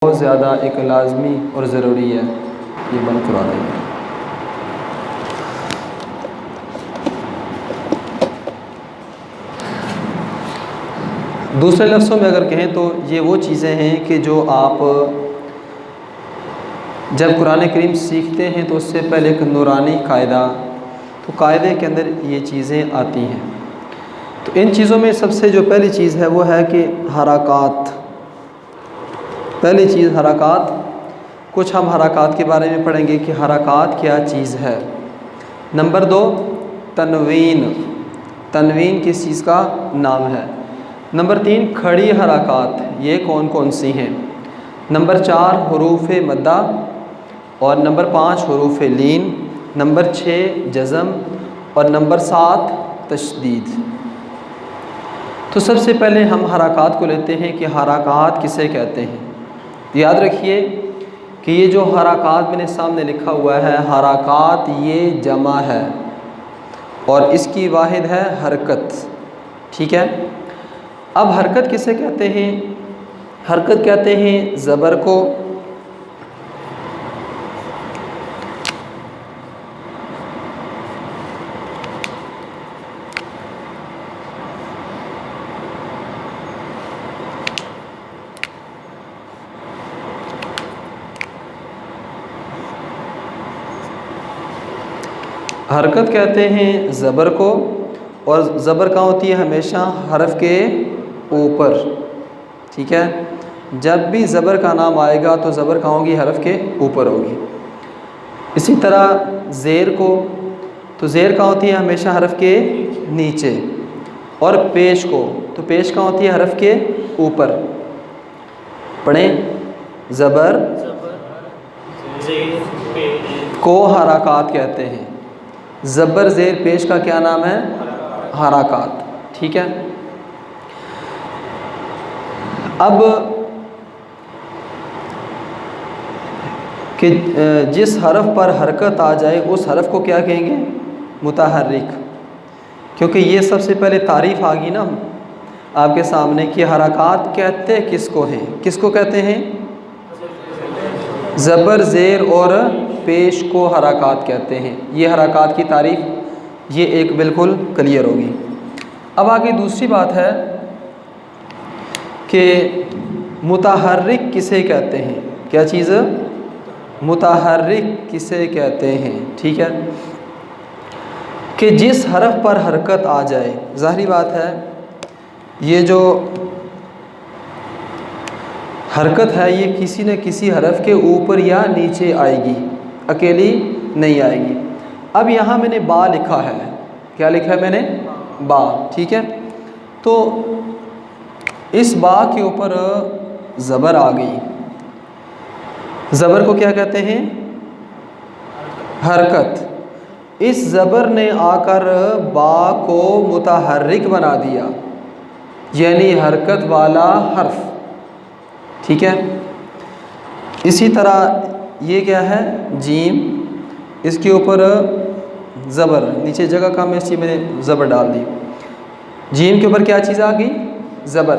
बहुत ज़्यादा एक लाजमी और ज़रूरी है, ये बंद करवा देंगे। दूसरे लफ्ज़ों में अगर कहें तो ये वो चीज़ें हैं कि जो आप जब कुरान करीम सीखते हैं तो उससे पहले एक नूरानी कायदा, तो कायदे के अंदर ये चीज़ें आती हैं। तो इन चीज़ों में सबसे जो पहली चीज़ है वो है कि हरकत। पहली चीज़ हरकत। कुछ हम हरकत के बारे में पढ़ेंगे कि हरकत क्या चीज़ है। नंबर 2 तनवीन। तनवीन किस चीज़ का नाम है। नंबर 3 खड़ी हरकत, ये कौन कौन सी हैं। नंबर 4 हुरूफ मद्दा और नंबर 5 हुरूफ लीन। नंबर 6 जज़म और नंबर 7 तशदीद। तो सबसे पहले हम हरकत को लेते हैं कि हरकत किसे कहते हैं। याद रखिए कि ये जो हरकत मैंने सामने लिखा हुआ है, हरकत ये जमा है और इसकी वाहिद है हरकत। ठीक है। अब हरकत किसे कहते हैं। हरकत कहते हैं ज़बर को, हरकत कहते हैं ज़बर को, और ज़बर कहाँ होती है, हमेशा हरफ के ऊपर। ठीक है। जब भी ज़बर का नाम आएगा तो ज़बर कहाँ होगी, हरफ के ऊपर होगी। इसी तरह ज़ेर को, तो ज़ेर कहाँ होती है, हमेशा हरफ के नीचे। और पेश को, तो पेश कहाँ होती है, हरफ के ऊपर। पढ़ें। ज़बर को हरकत कहते हैं। ज़बर ज़ेर पेश का क्या नाम है, हरकत। ठीक है। अब कि जिस हरफ पर हरकत आ जाए उस हरफ को क्या कहेंगे, मुतहर्रिक। क्योंकि ये सबसे पहले तारीफ़ आ गई ना आपके सामने कि हरकत कहते किसको हैं। किसको कहते हैं, ज़बर ज़ेर और पेश को हरकत कहते हैं। ये हरकत की तारीफ़ ये एक बिल्कुल क्लियर होगी। अब आगे दूसरी बात है कि मुतहर्रिक किसे कहते हैं। क्या चीज़, मुतहर्रिक किसे कहते हैं। ठीक है। कि जिस हरफ पर हरकत आ जाए, ज़ाहिरी बात है ये जो हरकत है ये किसी न किसी हरफ के ऊपर या नीचे आएगी, अकेली नहीं आएगी। अब यहाँ मैंने बा लिखा है। क्या लिखा है मैंने, बा। ठीक है। तो इस बा के ऊपर ज़बर आ गई। ज़बर को क्या कहते हैं, हरकत। इस ज़बर ने आकर बा को मुतहर्रिक बना दिया, यानी हरकत वाला हर्फ। ठीक है। इसी तरह ये क्या है, जीम, इसके ऊपर ज़बर, नीचे जगह कम है इसलिए मैंने ज़बर डाल दी। जीम के ऊपर क्या चीज़ आ गई, ज़बर।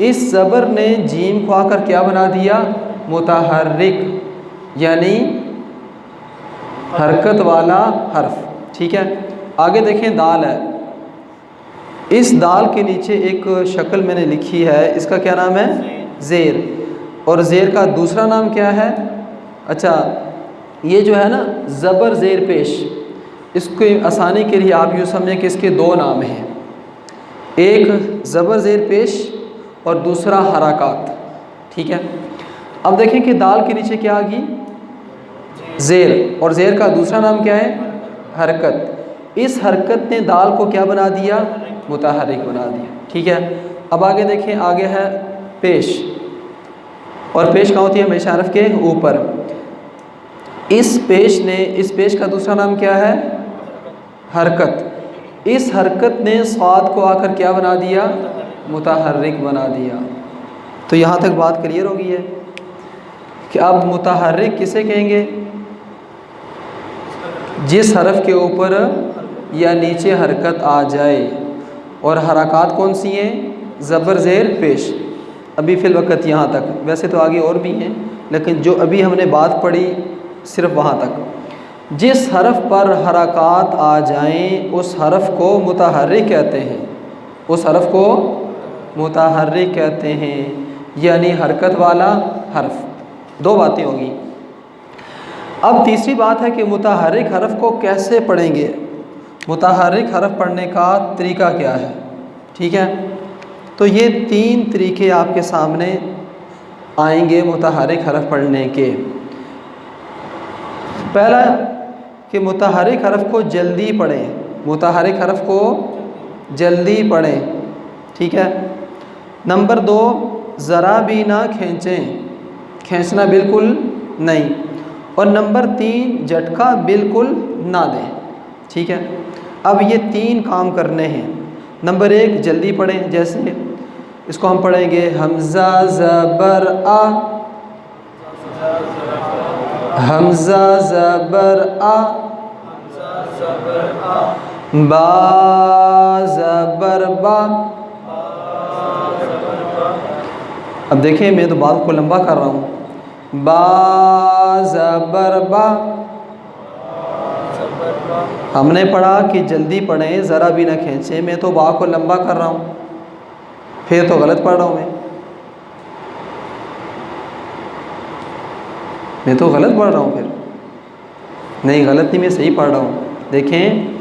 इस ज़बर ने जीम को आकर क्या बना दिया, मुतहर्रिक, यानी हरकत वाला हर्फ। ठीक है। आगे देखें, दाल है। इस दाल के नीचे एक शक्ल मैंने लिखी है, इसका क्या नाम है, ज़ेर। और ज़ेर का दूसरा नाम क्या है, अच्छा ये जो है ना ज़बर ज़ेर पेश, इसको आसानी के लिए आप यूँ समझें कि इसके दो नाम हैं, एक ज़बर ज़ेर पेश और दूसरा हरकत। ठीक है। अब देखें कि दाल के नीचे क्या आ गई, ज़ेर, और ज़ेर का दूसरा नाम क्या है, हरकत। इस हरकत ने दाल को क्या बना दिया, मुतहर्रिक बना दिया। ठीक है। अब आगे देखें, आगे है पेश, और पेश कहाँ होती है, हमेशा हरफ के ऊपर। इस पेश का दूसरा नाम क्या है, हरकत। इस हरकत ने स्वाद को आकर क्या बना दिया, मुतहर्रिक बना दिया। तो यहाँ तक बात क्लियर हो गई है कि अब मुतहर्रिक किसे कहेंगे, जिस हरफ के ऊपर या नीचे हरकत आ जाए। और हरकत कौन सी हैं, ज़बर ज़ेर पेश। अभी फ़िल वक़्त यहाँ तक, वैसे तो आगे और भी हैं, लेकिन जो अभी हमने बात पढ़ी सिर्फ वहाँ तक। जिस हरफ पर हरकत आ जाएं उस हरफ को मुतहर्रिक कहते हैं, उस हरफ को मुतहर्रिक कहते हैं, यानी हरकत वाला हरफ। दो बातें होगी। अब तीसरी बात है कि मुतहर्रिक हरफ को कैसे पढ़ेंगे, मुतहर्रिक हरफ पढ़ने का तरीका क्या है। ठीक है, तो ये 3 तरीके आपके सामने आएंगे मुतहर्रिक हरफ पढ़ने के। पहला कि मुतहर्रिक हरफ को जल्दी पढ़ें, मुतहर्रिक हरफ को जल्दी पढ़ें। ठीक है। नंबर 2, ज़रा भी ना खींचें, खींचना बिल्कुल नहीं। और नंबर 3, झटका बिल्कुल ना दें। ठीक है। अब ये 3 काम करने हैं। नंबर 1, जल्दी पढ़ें। जैसे इसको हम पढ़ेंगे हमज़ा ज़बर आ, हमज़ा ज़बर आ, बा ज़बर बा। अब देखिए मैं तो बात को लंबा कर रहा हूँ। बा ज़बर बा। हमने पढ़ा कि जल्दी पढ़ें, ज़रा भी ना खींचें, मैं तो बा को लंबा कर रहा हूँ, फिर तो गलत पढ़ रहा हूँ मैं तो गलत पढ़ रहा हूँ। फिर नहीं, गलत नहीं, मैं सही पढ़ रहा हूँ। देखें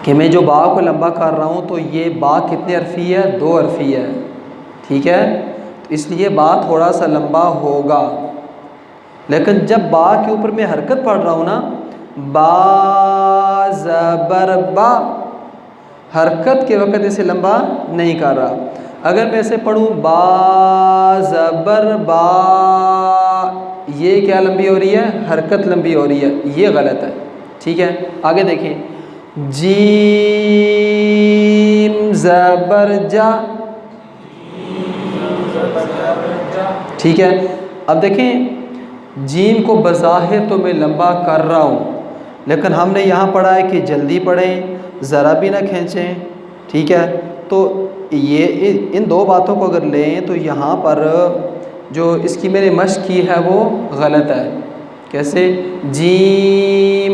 कि मैं जो बा को लंबा कर रहा हूँ तो ये बा कितने हरफी है, 2 हरफी है। ठीक है, तो इसलिए बा थोड़ा सा लंबा होगा। लेकिन जब बा के ऊपर मैं हरकत पढ़ रहा हूँ ना, बा ज़बर बा, हरकत के वक़्त इसे लंबा नहीं कर रहा। अगर मैं ऐसे पढ़ूँ बा ज़बर बा, ये क्या लंबी हो रही है, हरकत लंबी हो रही है, ये गलत है। ठीक है, आगे देखें। जीम ज़बर जा। ठीक है, अब देखें जीम को बज़ाहिर तो मैं लंबा कर रहा हूँ, लेकिन हमने यहाँ पढ़ा है कि जल्दी पढ़ें, ज़रा भी ना खींचें। ठीक है, तो ये इन 2 बातों को अगर लें तो यहाँ पर जो इसकी मैंने मश्क की है वो गलत है। कैसे, जीम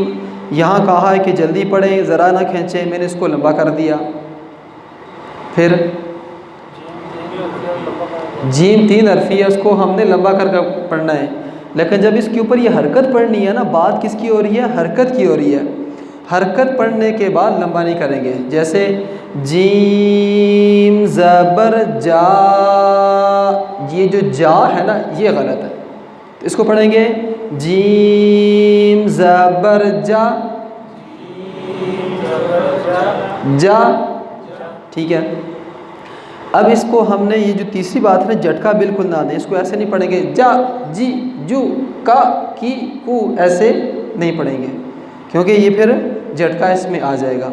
यहाँ कहा है कि जल्दी पढ़ें, ज़रा ना खींचें, मैंने इसको लंबा कर दिया। फिर जीम 3 हरफी है, उसको हमने लंबा कर पढ़ना है। लेकिन जब इसके ऊपर ये हरकत पढ़नी है ना, बात किसकी हो रही है, हरकत की हो रही है। हरकत पढ़ने के बाद लंबा नहीं करेंगे। जैसे जीम ज़बर जा, ये जो जा है ना ये गलत है, तो इसको पढ़ेंगे जीम ज़बर जा, जा। ठीक है, अब इसको हमने ये जो तीसरी बात है, झटका बिल्कुल ना दें। इसको ऐसे नहीं पढ़ेंगे जा जी जू का की कू, ऐसे नहीं पढ़ेंगे, क्योंकि ये फिर झटका इसमें आ जाएगा।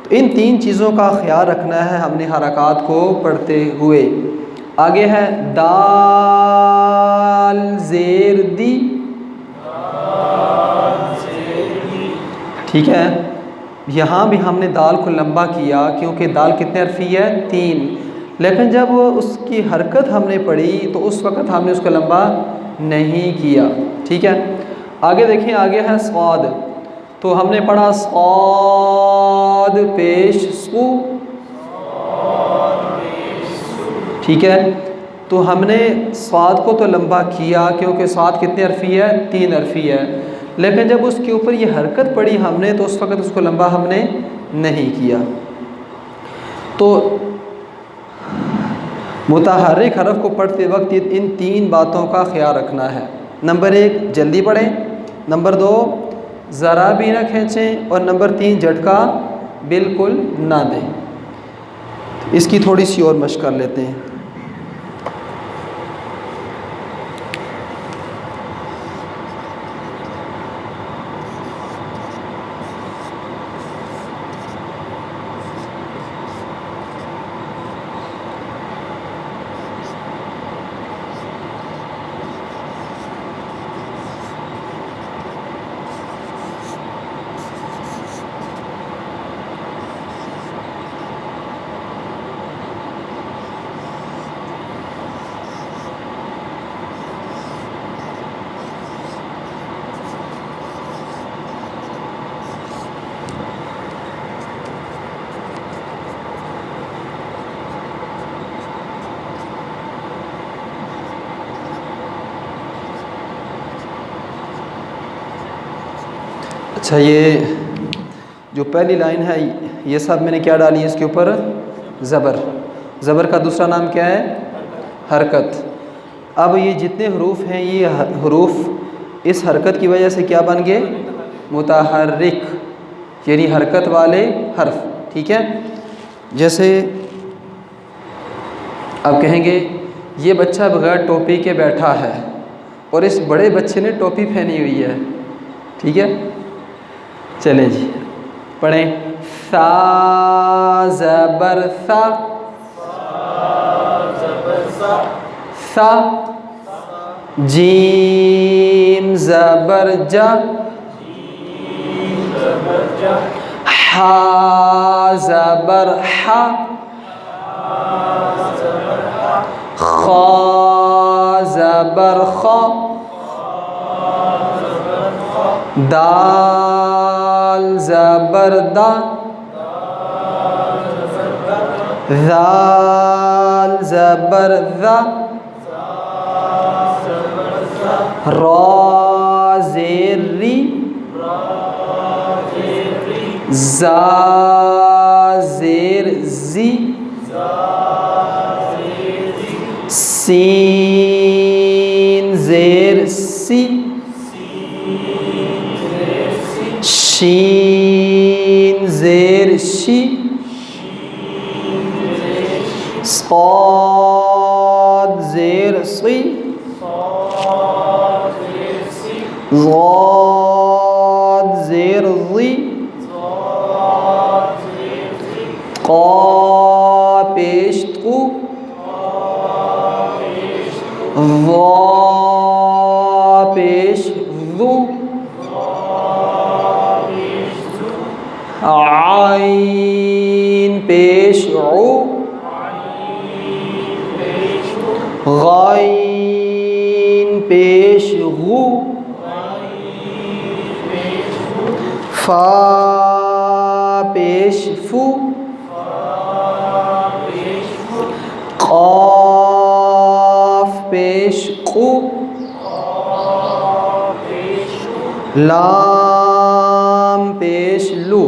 तो इन 3 चीज़ों का ख्याल रखना है हमने हरकत को पढ़ते हुए। आगे है दाल ज़ेर दी। ठीक है, यहाँ भी हमने दाल को लंबा किया क्योंकि दाल कितने हरफी है, 3। लेकिन जब उसकी हरकत हमने पढ़ी तो उस वक़्त हमने उसको लंबा नहीं किया। ठीक है, आगे देखें, आगे है स्वाद। तो हमने पढ़ा स्वाद पेश सू। ठीक है, तो हमने स्वाद को तो लंबा किया क्योंकि स्वाद कितने हरफी है, 3 हरफी है। लेकिन जब उसके ऊपर ये हरकत पढ़ी हमने तो उस वक़्त उसको लंबा हमने नहीं किया। तो मुतहर्रिक हरफ को पढ़ते वक्त इन 3 बातों का ख्याल रखना है। नंबर 1, जल्दी पढ़ें। नंबर 2, ज़रा भी ना खींचें। और नंबर 3, झटका बिल्कुल ना दें। इसकी थोड़ी सी और मशक कर लेते हैं। अच्छा, ये जो पहली लाइन है ये सब मैंने क्या डाली है इसके ऊपर? ज़बर। ज़बर का दूसरा नाम क्या है? हरकत। अब ये जितने हरूफ हैं ये हरूफ इस हरकत की वजह से क्या बन गए? मुतहर्रिक, यानी हरकत वाले हर्फ। ठीक है, जैसे अब कहेंगे ये बच्चा बगैर टोपी के बैठा है और इस बड़े बच्चे ने टोपी पहनी हुई है। ठीक है, चलें जी पढ़ें। सा ज़बर सा, सा। जीम ज़बर जा, हा ज़बर हा, खा ज़बर खा, दाल ज़बर दा, ज़ाल ज़बर ज़ा, रा ज़ेर री, ज़ा ज़ेर ज़ी, सीन ज़ेर सी, शीन ज़ेर शी, साद ज़ेर सी, ज़ाद ज़ेर ज़ी, क़ा पेश तू, ज़ा पेश ज़ू, आइन पेश उ, गाइन पेश गु, फा पेश फू, क़ाफ पेश कु, लाम पेश लू।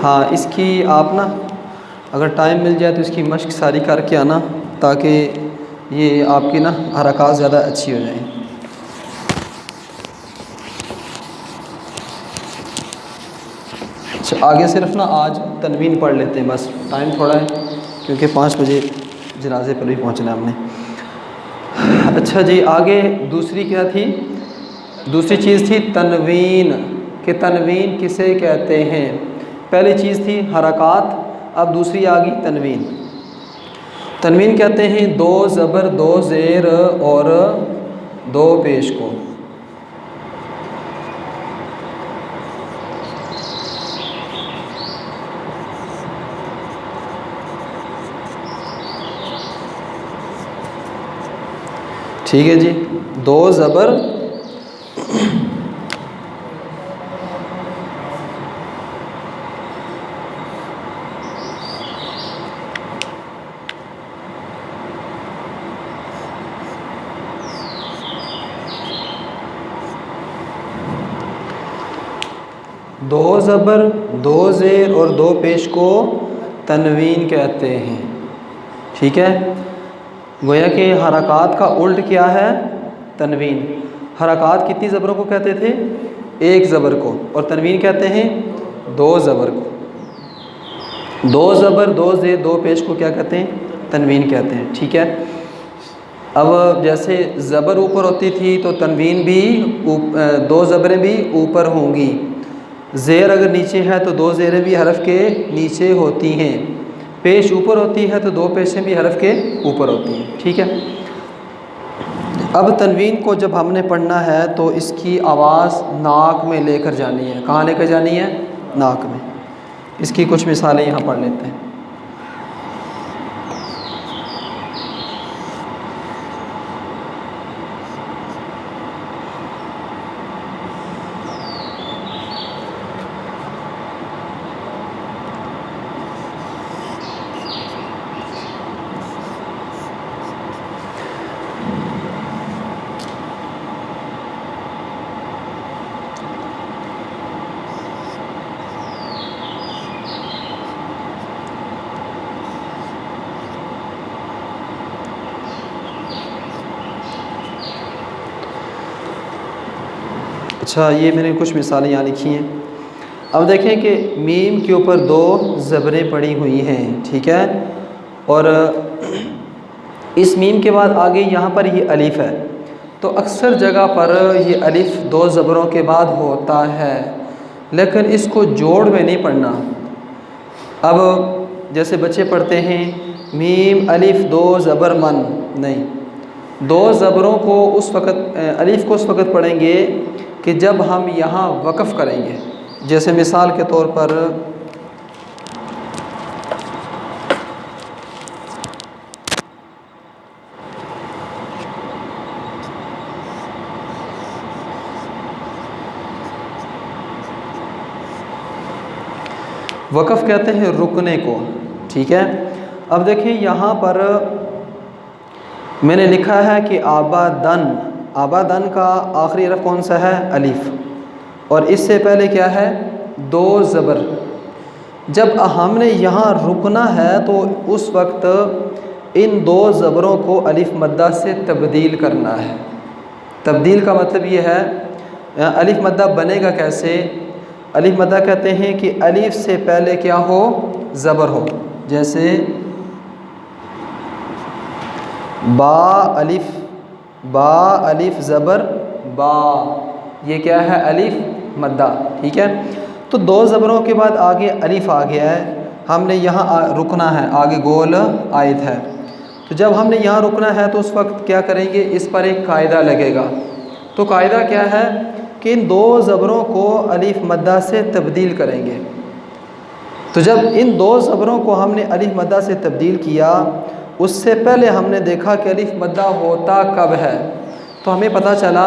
हाँ, इसकी आप ना अगर टाइम मिल जाए तो इसकी मश्क सारी करके आना, ताकि ये आपकी ना हरकत ज़्यादा अच्छी हो जाए। अच्छा, आगे सिर्फ ना आज तनवीन पढ़ लेते हैं, बस टाइम थोड़ा है क्योंकि 5 बजे जनाजे पर भी पहुंचना है हमने। अच्छा जी, आगे दूसरी क्या थी? दूसरी चीज़ थी तनवीन, कि तनवीन किसे कहते हैं। पहली चीज़ थी हरकत, अब दूसरी आ गई तनवीन। तनवीन कहते हैं दो ज़बर, दो ज़ेर और दो पेश को। ठीक है जी, दो ज़बर दो ज़बर, दो ज़ेर और दो पेश को तनवीन कहते हैं। ठीक है, गोया कि हरकत का उल्ट क्या है? तनवीन। हरकत कितनी ज़बरों को कहते थे? एक ज़बर को, और तनवीन कहते हैं दो ज़बर को। दो ज़बर, दो ज़ेर, दो पेश को क्या कहते हैं? तनवीन कहते हैं। ठीक है, अब जैसे ज़बर ऊपर होती थी तो तनवीन भी दो ज़बरें भी ऊपर होंगी। ज़ेर अगर नीचे है तो दो ज़ेरें भी हरफ के नीचे होती हैं। पेश ऊपर होती है तो दो पेशें भी हरफ के ऊपर होती हैं। ठीक है, अब तनवीन को जब हमने पढ़ना है तो इसकी आवाज़ नाक में लेकर जानी है। कहाँ लेकर जानी है? नाक में। इसकी कुछ मिसालें यहाँ पढ़ लेते हैं। अच्छा, ये मैंने कुछ मिसालें यहाँ लिखी हैं। अब देखें कि मीम के ऊपर 2 ज़बरें पड़ी हुई हैं, ठीक है, और इस मीम के बाद आगे यहाँ पर ये अलिफ़ है। तो अक्सर जगह पर ये अलिफ़ 2 ज़बरों के बाद होता है, लेकिन इसको जोड़ में नहीं पढ़ना। अब जैसे बच्चे पढ़ते हैं मीम अलिफ़ 2 ज़बर मन, नहीं, 2 ज़बरों को उस वक़्त, अलिफ़ को उस वक़्त पढ़ेंगे कि जब हम यहाँ वक़फ़ करेंगे। जैसे मिसाल के तौर पर वक़फ़ कहते हैं रुकने को, ठीक है। अब देखिए यहाँ पर मैंने लिखा है कि आबादन, आबादन का आखिरी हरफ कौन सा है? अलिफ़, और इससे पहले क्या है? 2 ज़बर। जब हमने यहाँ रुकना है तो उस वक्त इन 2 ज़बरों को अलिफ़ मद्दा से तब्दील करना है। तब्दील का मतलब ये है, अलिफ़ मद्दा बनेगा कैसे? अलिफ़ मद्दा कहते हैं कि अलिफ़ से पहले क्या हो? ज़बर हो। जैसे बा अलिफ़, बा अलिफ़ ज़बर बा, ये क्या है? अलिफ़ मद्दा, ठीक है। तो 2 ज़बरों के बाद आगे अलिफ़ आ गया है, हमने यहाँ रुकना है, आगे गोल आयत है। तो जब हमने यहाँ रुकना है तो उस वक्त क्या करेंगे? इस पर एक कायदा लगेगा। तो कायदा क्या है कि इन 2 ज़बरों को अलिफ़ मद्दा से तब्दील करेंगे। तो जब इन 2 ज़बरों को हमने अलिफ़ मद्दा से तब्दील किया, उससे पहले हमने देखा कि अलिफ़ मद्दा होता कब है। तो हमें पता चला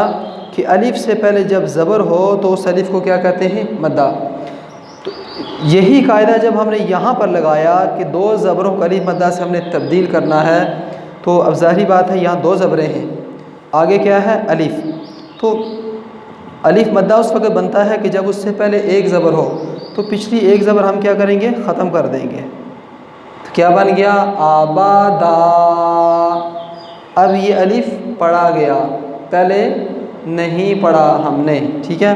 कि अलिफ़ से पहले जब ज़बर हो तो उस अलिफ़ को क्या कहते हैं? मद्दा। तो यही कायदा जब हमने यहाँ पर लगाया कि 2 ज़बरों को अलिफ़ मद्दा से हमने तब्दील करना है, तो अब ज़ाहिरी बात है यहाँ 2 ज़बरें हैं, आगे क्या है? अलिफ़। तो अलिफ़ मद्दा उस वक़्त बनता है कि जब उससे पहले 1 ज़बर हो, तो पिछली 1 ज़बर हम क्या करेंगे? ख़त्म कर देंगे। तो क्या बन गया? आबादा। अब ये अलिफ़ पढ़ा गया, पहले नहीं पढ़ा हमने, ठीक है।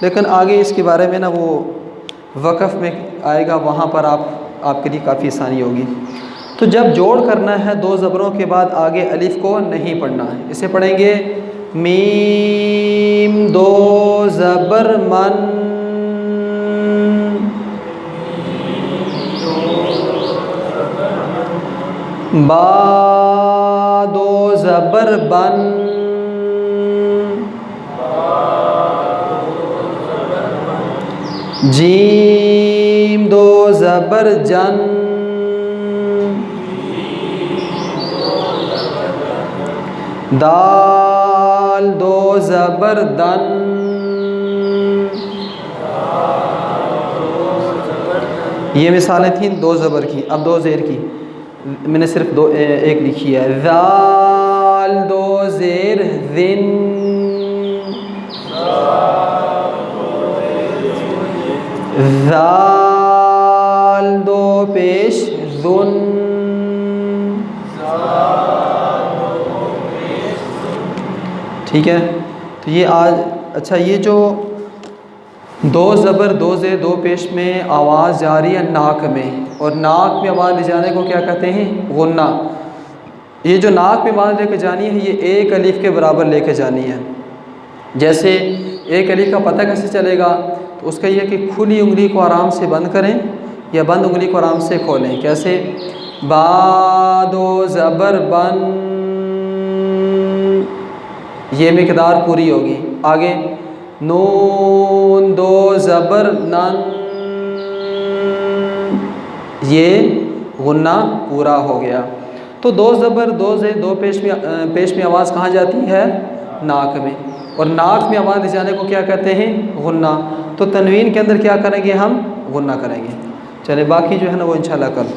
लेकिन आगे इसके बारे में ना वो वक़फ़ में आएगा, वहाँ पर आपके लिए काफ़ी आसानी होगी। तो जब जोड़ करना है 2 ज़बरों के बाद आगे अलिफ़ को नहीं पढ़ना है। इसे पढ़ेंगे मीम 2 ज़बर मन, बा 2 ज़बर बन, जीम 2 ज़बर जन, दाल 2 ज़बर दन, ये मिसालें थीं 2 ज़बर की। अब 2 ज़ेर की मैंने सिर्फ 1 लिखी है। ज़ाल 2 ज़ेर ज़िन, ज़ाल 2 पेश ज़ुन, ठीक है। तो ये आज, अच्छा, ये जो 2 ज़बर 2 ज़ेर 2 पेश में आवाज़ जा रही है नाक में, और नाक में आवाज़ ले जाने को क्या कहते हैं? गुन्ना। ये जो नाक में आवाज़ लेके जानी है, ये 1 अलिफ़ के बराबर लेके जानी है। जैसे 1 अलिफ़ का पता कैसे चलेगा? तो उसका ये कि खुली उंगली को आराम से बंद करें या बंद उंगली को आराम से खोलें। कैसे? बा 2 ज़बर बन, ये मिक़दार पूरी होगी। आगे नून 2 ज़बर नन, ये गुन्ना पूरा हो गया। तो 2 ज़बर 2 ज़ेर 2 पेश में आवाज़ कहाँ जाती है? नाक में, और नाक में आवाज़ ले जाने को क्या कहते हैं? गुन्ना। तो तनवीन के अंदर क्या करेंगे? हम गुन्ना करेंगे। चले, बाकी जो है ना वो इंशाल्लाह कल।